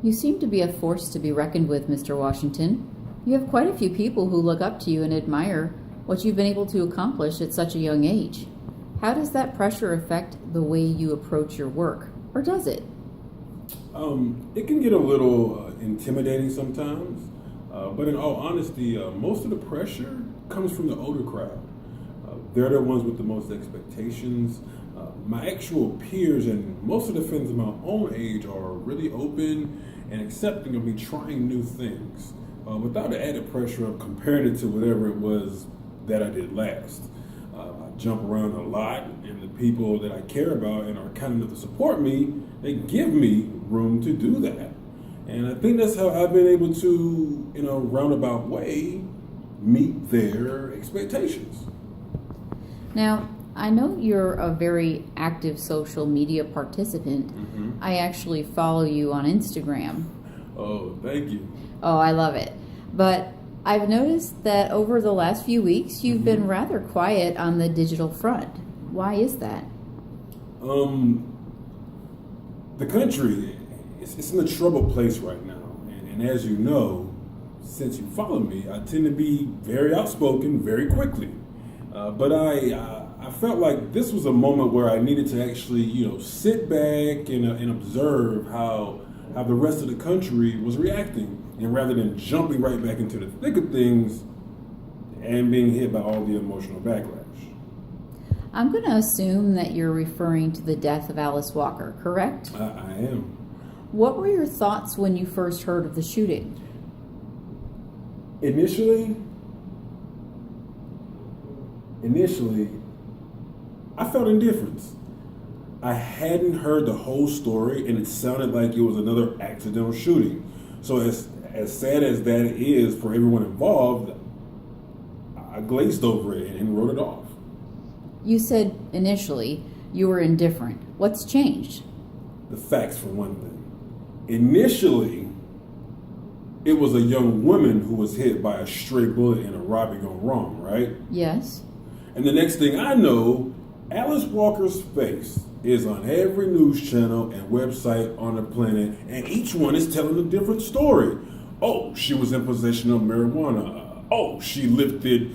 You seem to be a force to be reckoned with, Mr. Washington. You have quite a few people who look up to you and admire what you've been able to accomplish at such a young age. How does that pressure affect the way you approach your work? Or does it? It can get a little intimidating sometimes, but in all honesty, most of the pressure comes from the older crowd. They're the ones with the most expectations. My actual peers and most of the friends of my own age are really open and accepting of me trying new things without the added pressure of comparing it to whatever it was that I did last. I jump around a lot, and the people that I care about and are kind enough to support me, they give me room to do that. And I think that's how I've been able to, in a roundabout way, meet their expectations. Now, I know you're a very active social media participant. I actually follow you on Instagram. Oh, thank you. Oh, I love it. But I've noticed that over the last few weeks, you've been rather quiet on the digital front. Why is that? The country, it's in a troubled place right now. And as you know, since you follow me, I tend to be very outspoken very quickly. But I felt like this was a moment where I needed to actually, sit back and observe how the rest of the country was reacting, and rather than jumping right back into the thick of things and being hit by all the emotional backlash. I'm going to assume that you're referring to the death of Alice Walker, correct? I am. What were your thoughts when you first heard of the shooting? Initially, I felt indifference. I hadn't heard the whole story, and it sounded like it was another accidental shooting. So as sad as that is for everyone involved, I glazed over it and wrote it off. You said initially you were indifferent. What's changed? The facts, for one thing. Initially, it was a young woman who was hit by a stray bullet in a robbery gone wrong, right? Yes. And the next thing I know, Alice Walker's face is on every news channel and website on the planet, and each one is telling a different story. Oh, she was in possession of marijuana. Oh, she lifted